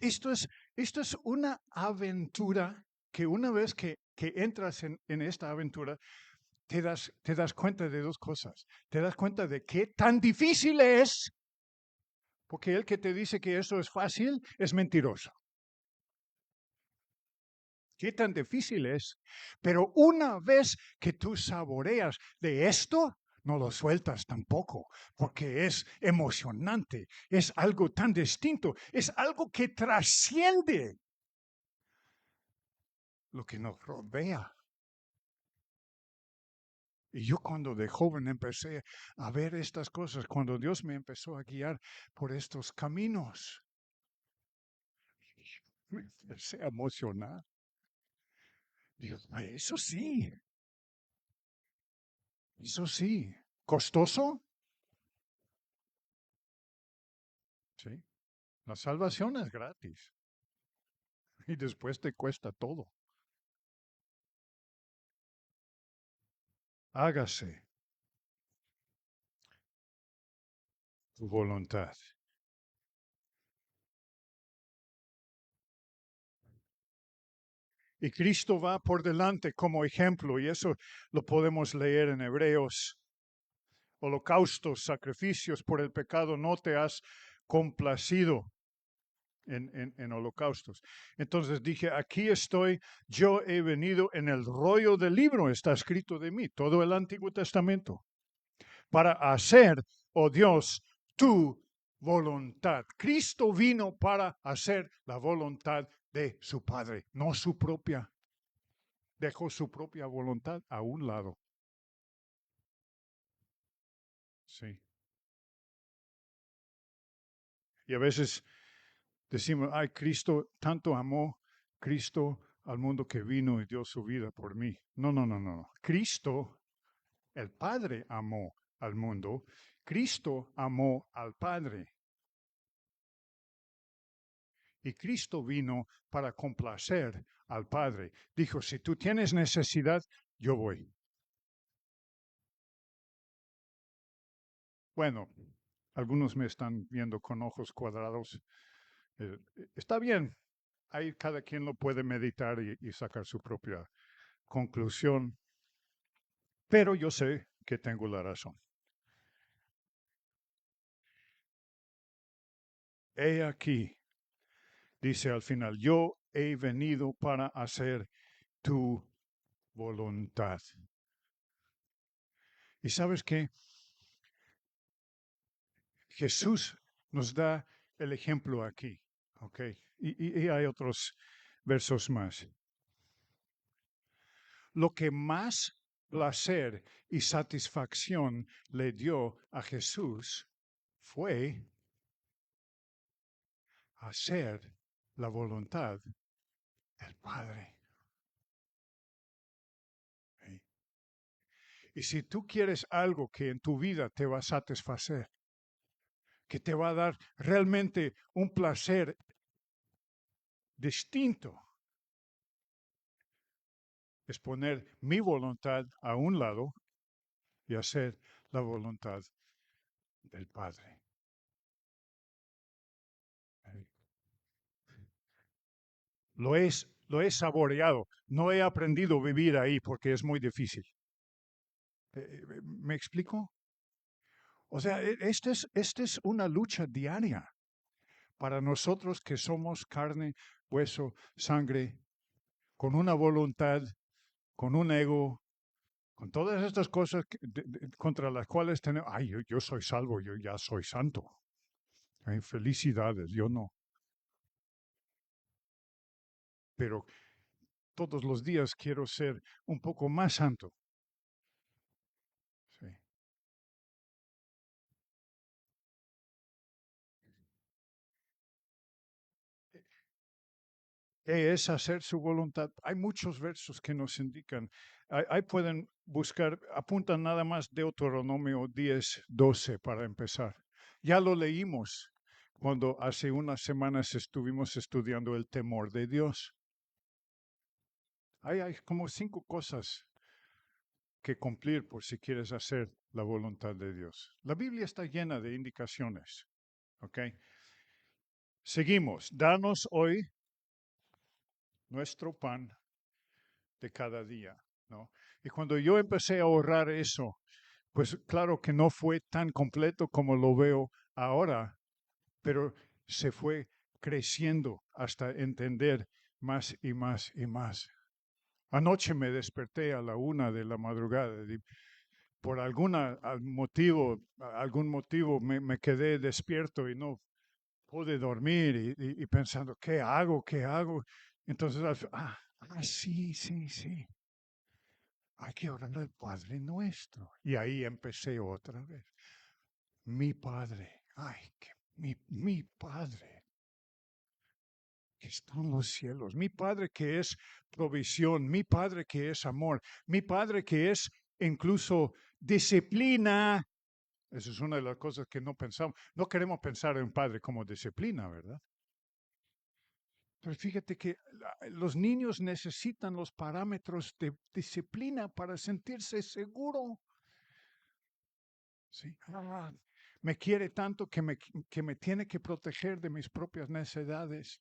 Esto es una aventura que una vez que entras en esta aventura, te das cuenta de dos cosas. Te das cuenta de qué tan difícil es Porque el que te dice que eso es fácil es mentiroso. ¿Qué tan difícil es? Pero una vez que tú saboreas de esto, no lo sueltas tampoco, porque es emocionante, es algo tan distinto, es algo que trasciende lo que nos rodea. Y yo cuando de joven empecé a ver estas cosas, cuando Dios me empezó a guiar por estos caminos, me empecé a emocionar. Dios, eso sí, costoso, sí. La salvación es gratis y después te cuesta todo. Hágase tu voluntad. Y Cristo va por delante como ejemplo, y eso lo podemos leer en Hebreos. Holocaustos, sacrificios por el pecado, no te has complacido en holocaustos. Entonces dije, aquí estoy, yo he venido en el rollo del libro, está escrito de mí, todo el Antiguo Testamento, para hacer, oh Dios, tu voluntad. Cristo vino para hacer la voluntad de su Padre, no su propia. Dejó su propia voluntad a un lado. Sí. Y a veces decimos, ay, Cristo tanto amó Cristo al mundo que vino y dio su vida por mí. No, no, no, no. Cristo, el Padre amó al mundo. Cristo amó al Padre. Y Cristo vino para complacer al Padre. Dijo, si tú tienes necesidad, yo voy. Bueno, algunos me están viendo con ojos cuadrados. Está bien, ahí cada quien lo puede meditar y sacar su propia conclusión, pero yo sé que tengo la razón. He aquí, dice al final, yo he venido para hacer tu voluntad. ¿Y sabes qué? Jesús nos da el ejemplo aquí, ¿ok? Y hay otros versos más. Lo que más placer y satisfacción le dio a Jesús fue hacer la voluntad del Padre. ¿Sí? Y si tú quieres algo que en tu vida te va a satisfacer, que te va a dar realmente un placer distinto, es poner mi voluntad a un lado y hacer la voluntad del Padre. Lo he saboreado, no he aprendido a vivir ahí porque es muy difícil. ¿Me explico? O sea, esta es una lucha diaria para nosotros que somos carne, hueso, sangre, con una voluntad, con un ego, con todas estas cosas contra las cuales tenemos, ay, yo soy salvo, yo ya soy santo. Ay, felicidades, yo no. Pero todos los días quiero ser un poco más santo. Sí. ¿Qué es hacer su voluntad? Hay muchos versos que nos indican. Ahí pueden buscar, apuntan nada más Deuteronomio 10:12 para empezar. Ya lo leímos cuando hace unas semanas estuvimos estudiando el temor de Dios. Hay como 5 cosas que cumplir por si quieres hacer la voluntad de Dios. La Biblia está llena de indicaciones. ¿Ok? Seguimos. Danos hoy nuestro pan de cada día, ¿no? Y cuando yo empecé a ahorrar eso, pues claro que no fue tan completo como lo veo ahora, pero se fue creciendo hasta entender más y más y más. Anoche me desperté a la 1 de la madrugada y por algún motivo me quedé despierto y no pude dormir y pensando, ¿qué hago? ¿Qué hago? Entonces, sí, sí, sí. Hay que orar al Padre Nuestro. Y ahí empecé otra vez. Mi Padre, mi Padre que está en los cielos, mi Padre que es provisión, mi Padre que es amor, mi Padre que es incluso disciplina. Esa es una de las cosas que no pensamos. No queremos pensar en Padre como disciplina, ¿verdad? Pero fíjate que los niños necesitan los parámetros de disciplina para sentirse seguro. Sí. Me quiere tanto que me tiene que proteger de mis propias necedades.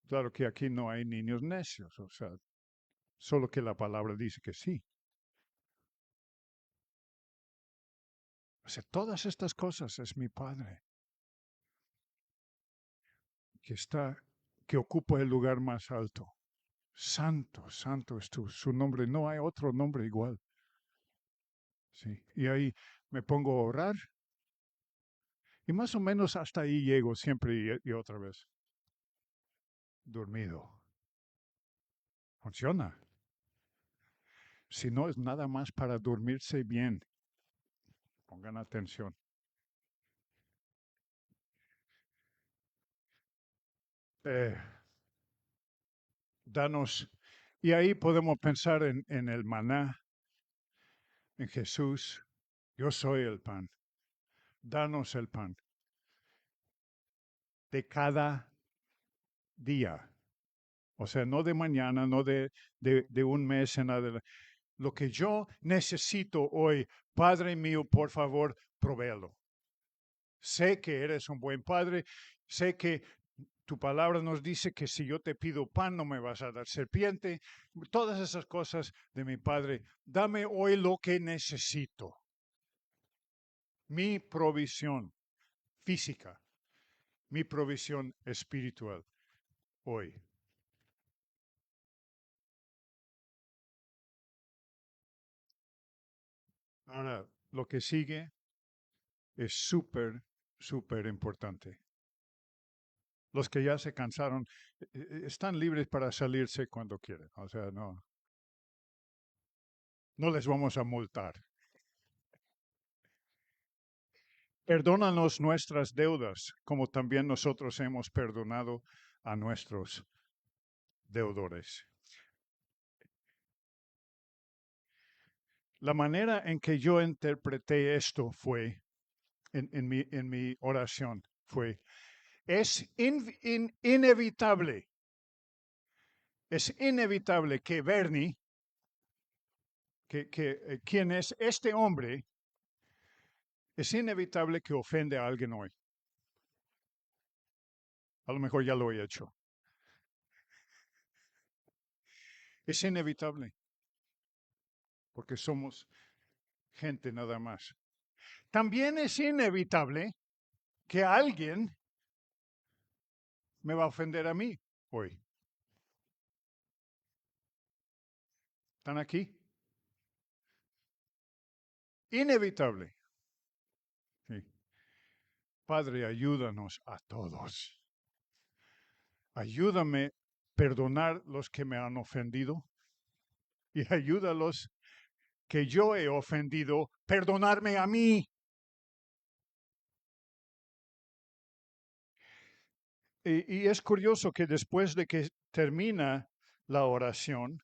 Claro que aquí no hay niños necios, o sea, solo que la palabra dice que sí. O sea, todas estas cosas es mi Padre, que está, que ocupa el lugar más alto. Santo, santo es su nombre, no hay otro nombre igual. Sí, y ahí me pongo a orar y más o menos hasta ahí llego siempre y otra vez. Dormido. Funciona. Si no es nada más para dormirse bien, pongan atención. Eh, danos, y ahí podemos pensar en el maná, en Jesús. Yo soy el pan. Danos el pan de cada día. O sea, no de mañana, no de un mes en adelante. Lo que yo necesito hoy, Padre mío, por favor, provéelo. Sé que eres un buen padre, sé que tu palabra nos dice que si yo te pido pan no me vas a dar serpiente. Todas esas cosas de mi Padre, dame hoy lo que necesito. Mi provisión física, mi provisión espiritual hoy. Ahora, lo que sigue es súper, súper importante. Los que ya se cansaron están libres para salirse cuando quieran. O sea, no les vamos a multar. Perdónanos nuestras deudas, como también nosotros hemos perdonado a nuestros deudores. La manera en que yo interpreté esto fue, en mi oración, fue, inevitable, es inevitable que Bernie, quien es este hombre, es inevitable que ofende a alguien hoy. A lo mejor ya lo he hecho. Es inevitable, porque somos gente nada más. También es inevitable que alguien me va a ofender a mí hoy. ¿Están aquí? Inevitable. Sí. Padre, ayúdanos a todos. Ayúdame a perdonar los que me han ofendido y ayúdalos que yo he ofendido, perdonarme a mí. Y es curioso que después de que termina la oración,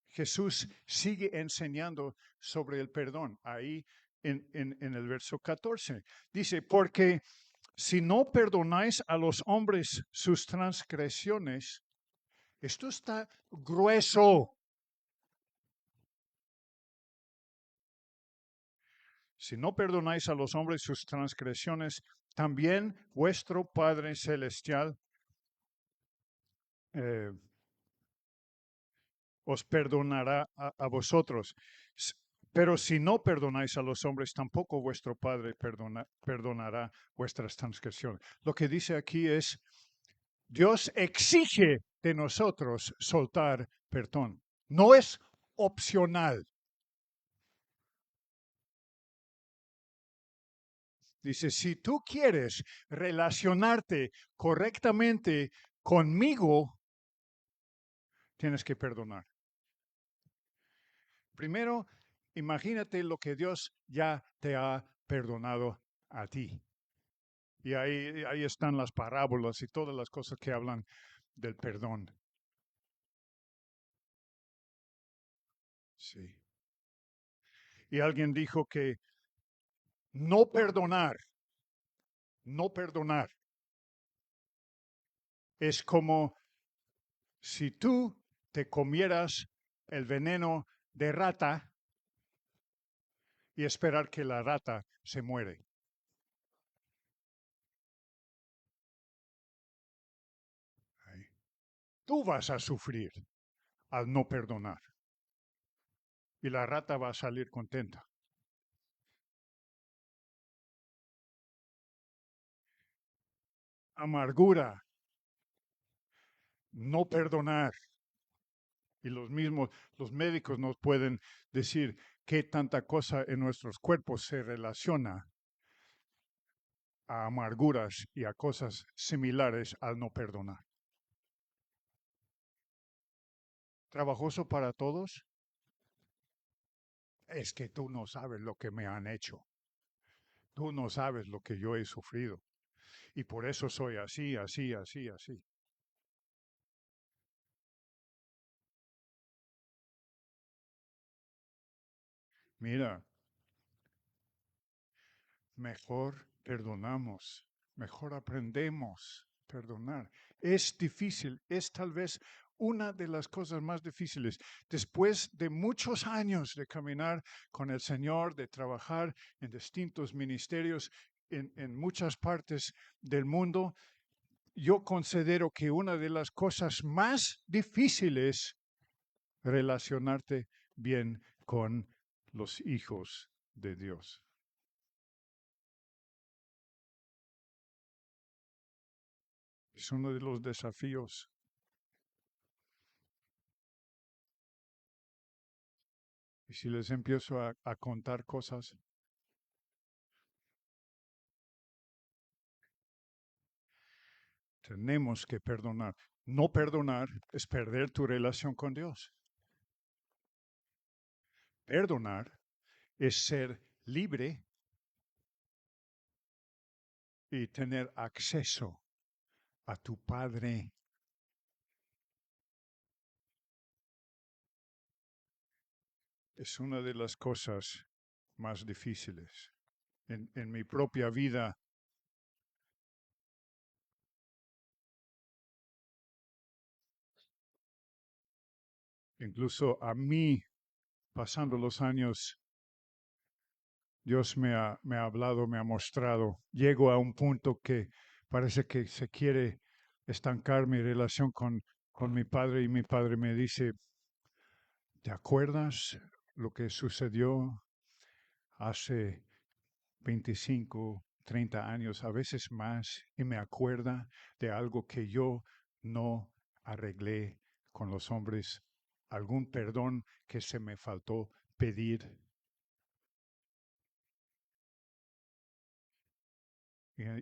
Jesús sigue enseñando sobre el perdón. Ahí en el verso 14 dice, porque si no perdonáis a los hombres sus transgresiones, esto está grueso. Si no perdonáis a los hombres sus transgresiones, también vuestro Padre Celestial os perdonará a vosotros. Pero si no perdonáis a los hombres, tampoco vuestro Padre perdonará vuestras transgresiones. Lo que dice aquí es, Dios exige de nosotros soltar perdón. No es opcional. Dice, si tú quieres relacionarte correctamente conmigo, tienes que perdonar. Primero, imagínate lo que Dios ya te ha perdonado a ti. Y ahí están las parábolas y todas las cosas que hablan del perdón. Sí. Y alguien dijo que no perdonar, no perdonar, es como si tú te comieras el veneno de rata y esperar que la rata se muere. Tú vas a sufrir al no perdonar y la rata va a salir contenta. Amargura, no perdonar. Y los médicos nos pueden decir qué tanta cosa en nuestros cuerpos se relaciona a amarguras y a cosas similares al no perdonar. ¿Trabajoso para todos? Es que tú no sabes lo que me han hecho. Tú no sabes lo que yo he sufrido. Y por eso soy así, así, así, así. Mira, mejor perdonamos, mejor aprendemos a perdonar. Es difícil, es tal vez una de las cosas más difíciles. Después de muchos años de caminar con el Señor, de trabajar en distintos ministerios en muchas partes del mundo, yo considero que una de las cosas más difíciles es relacionarte bien con los hijos de Dios. Es uno de los desafíos. Y si les empiezo a contar cosas, tenemos que perdonar. No perdonar es perder tu relación con Dios. Perdonar es ser libre y tener acceso a tu Padre. Es una de las cosas más difíciles. En mi propia vida, incluso a mí, pasando los años, Dios me ha hablado, me ha mostrado. Llego a un punto que parece que se quiere estancar mi relación con mi padre y mi padre me dice, ¿te acuerdas lo que sucedió hace 25, 30 años, a veces más? Y me acuerda de algo que yo no arreglé con los hombres, algún perdón que se me faltó pedir.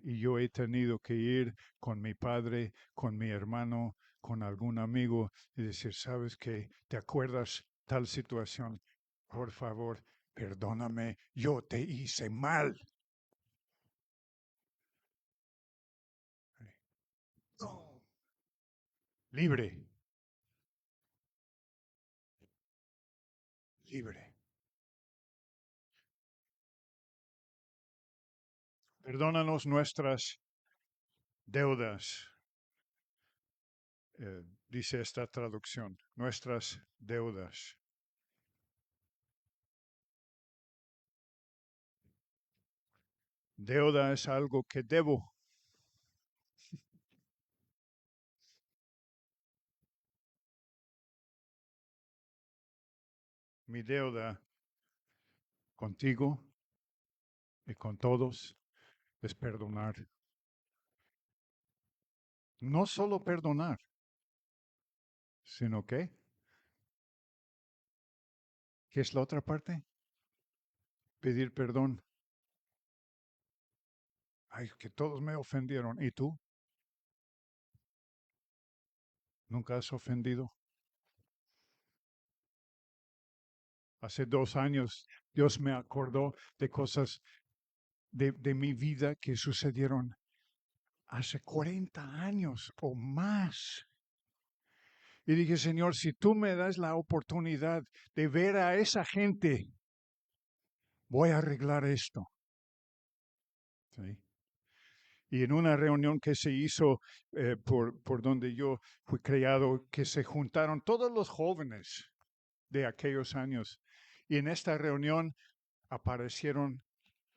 Y yo he tenido que ir con mi padre, con mi hermano, con algún amigo y decir, ¿sabes qué? ¿Te acuerdas tal situación? Por favor, perdóname, yo te hice mal. No. Libre, libre. Perdónanos nuestras deudas, dice esta traducción, nuestras deudas. Deuda es algo que debo. Mi deuda contigo y con todos es perdonar. No solo perdonar, sino que, ¿qué es la otra parte? Pedir perdón. Ay, que todos me ofendieron. ¿Y tú? ¿Nunca has ofendido? Hace 2 años Dios me acordó de cosas de mi vida que sucedieron hace 40 años o más. Y dije, Señor, si tú me das la oportunidad de ver a esa gente, voy a arreglar esto. ¿Sí? Y en una reunión que se hizo por donde yo fui criado, que se juntaron todos los jóvenes de aquellos años. Y en esta reunión aparecieron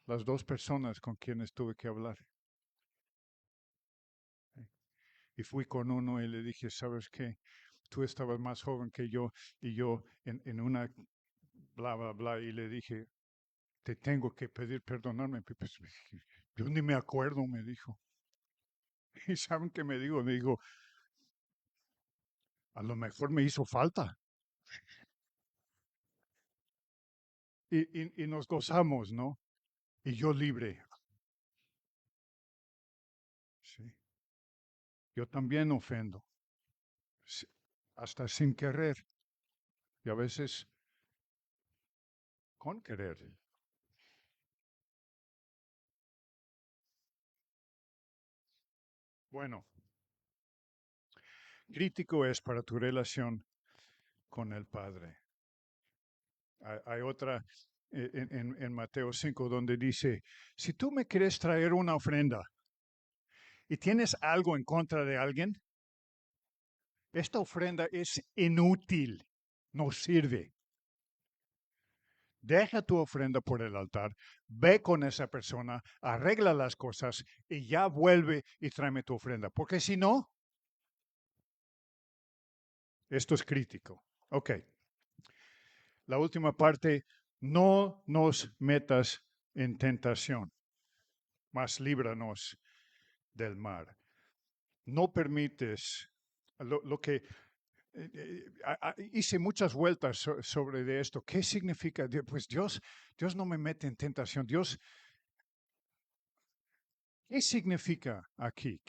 las dos personas con quienes tuve que hablar. ¿Sí? Y fui con uno y le dije, ¿sabes qué? Tú estabas más joven que yo y yo en una bla, bla, bla. Y le dije, te tengo que pedir perdonarme. Pues, yo ni me acuerdo, me dijo. ¿Y saben qué me dijo? Me dijo, a lo mejor me hizo falta. Y nos gozamos, ¿no? Y yo libre. Sí. Yo también ofendo, hasta sin querer. Y a veces con querer. Bueno, crítico es para tu relación con el Padre. Hay otra en Mateo 5 donde dice, si tú me quieres traer una ofrenda y tienes algo en contra de alguien, esta ofrenda es inútil, no sirve. Deja tu ofrenda por el altar, ve con esa persona, arregla las cosas y ya vuelve y tráeme tu ofrenda. Porque si no, esto es crítico. Ok, la última parte, no nos metas en tentación, mas líbranos del mal. No permites lo que hice muchas vueltas sobre de esto. ¿Qué significa? Pues Dios no me mete en tentación. Dios, ¿qué significa aquí?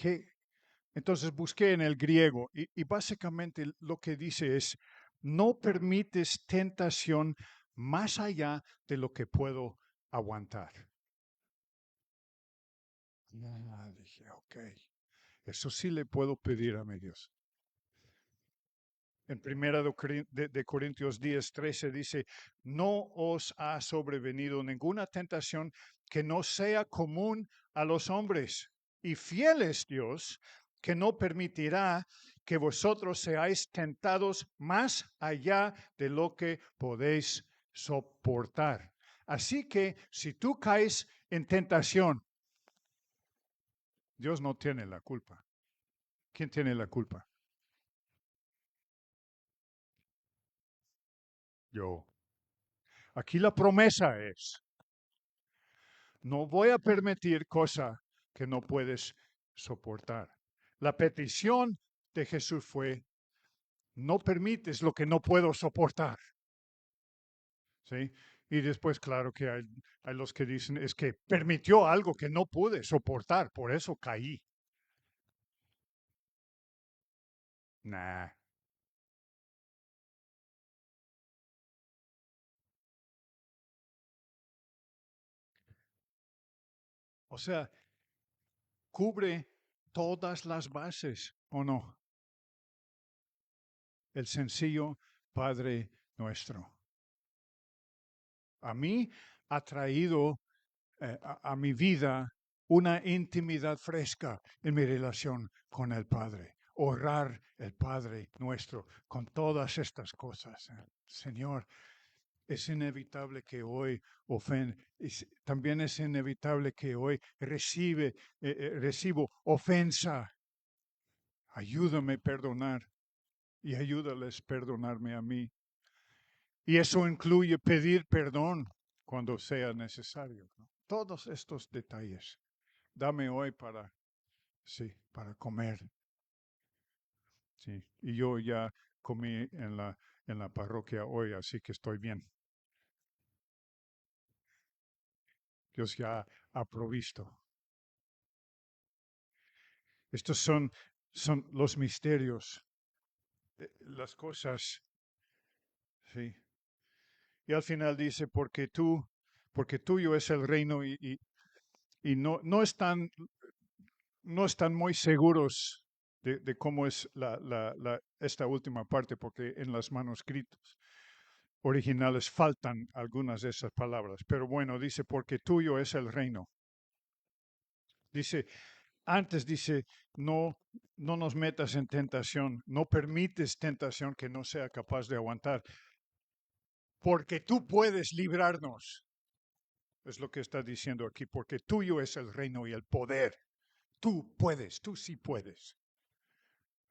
Entonces busqué en el griego y básicamente lo que dice es, no permites tentación más allá de lo que puedo aguantar. Dije, ok, eso sí le puedo pedir a mi Dios. En primera de Corintios 10:13 dice, no os ha sobrevenido ninguna tentación que no sea común a los hombres. Y fiel es Dios, que no permitirá que vosotros seáis tentados más allá de lo que podéis soportar. Así que si tú caes en tentación, Dios no tiene la culpa. ¿Quién tiene la culpa? Yo. Aquí la promesa es, no voy a permitir cosa que no puedes soportar. La petición de Jesús fue, no permites lo que no puedo soportar. ¿Sí? Y después, claro que hay los que dicen, es que permitió algo que no pude soportar, por eso caí. Nah. O sea, cubre todas las bases, ¿o no? El sencillo Padre nuestro. A mí ha traído a mi vida una intimidad fresca en mi relación con el Padre. Honrar el Padre nuestro con todas estas cosas. Señor, es inevitable que hoy también es inevitable que hoy recibo ofensa. Ayúdame a perdonar y ayúdales a perdonarme a mí. Y eso incluye pedir perdón cuando sea necesario, ¿no? Todos estos detalles. Dame hoy para, sí, para comer. Sí. Y yo ya comí en la parroquia hoy, así que estoy bien. Dios ya ha provisto. Estos son los misterios, las cosas, sí. Y al final dice, porque tuyo es el reino y no están muy seguros de cómo es esta última parte, porque en los manuscritos originales faltan algunas de esas palabras. Pero bueno, dice, porque tuyo es el reino. Dice, antes dice, no, no nos metas en tentación, no permites tentación que no sea capaz de aguantar, porque tú puedes librarnos. Es lo que está diciendo aquí, porque tuyo es el reino y el poder. Tú puedes, tú sí puedes.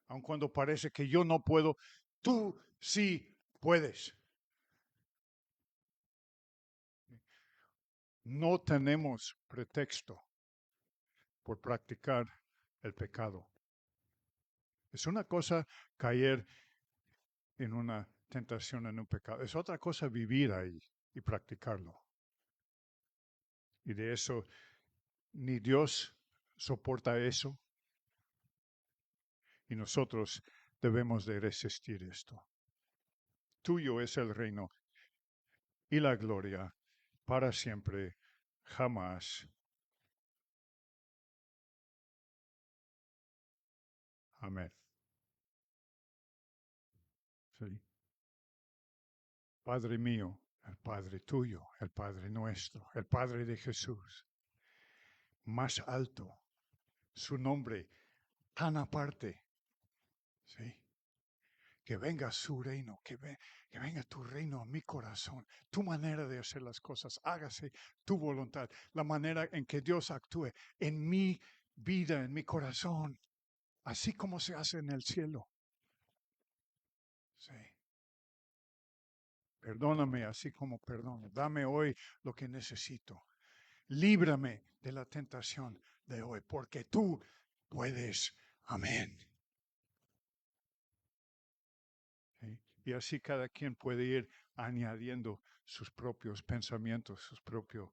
Aun cuando parece que yo no puedo, tú sí puedes. No tenemos pretexto por practicar el pecado. Es una cosa caer en una tentación, en un pecado. Es otra cosa vivir ahí y practicarlo. Y de eso, ni Dios soporta eso, y nosotros debemos de resistir esto. Tuyo es el reino y la gloria para siempre, jamás. Amén. Sí. Padre mío, el Padre tuyo, el Padre nuestro, el Padre de Jesús, más alto, su nombre tan aparte, ¿sí? Que venga su reino, que venga tu reino a mi corazón, tu manera de hacer las cosas, hágase tu voluntad, la manera en que Dios actúe en mi vida, en mi corazón, así como se hace en el cielo. Sí. Perdóname así como perdono. Dame hoy lo que necesito. Líbrame de la tentación de hoy, porque tú puedes. Amén. ¿Sí? Y así cada quien puede ir añadiendo sus propios pensamientos, sus propias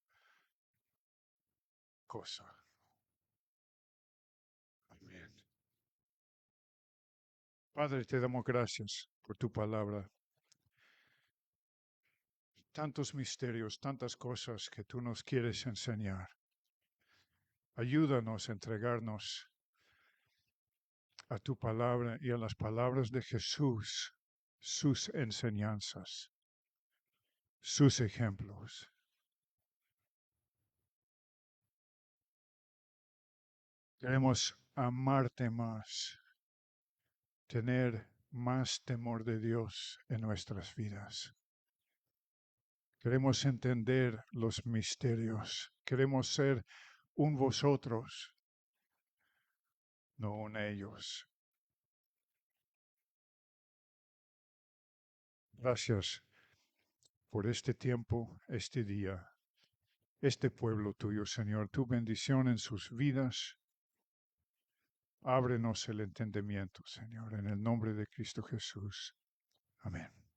cosas. Amén. Padre, te damos gracias por tu palabra. Tantos misterios, tantas cosas que tú nos quieres enseñar. Ayúdanos a entregarnos a tu palabra y a las palabras de Jesús, sus enseñanzas, sus ejemplos. Queremos amarte más, tener más temor de Dios en nuestras vidas. Queremos entender los misterios. Queremos ser un vosotros, no un ellos. Gracias por este tiempo, este día, este pueblo tuyo, Señor. Tu bendición en sus vidas. Ábrenos el entendimiento, Señor, en el nombre de Cristo Jesús. Amén.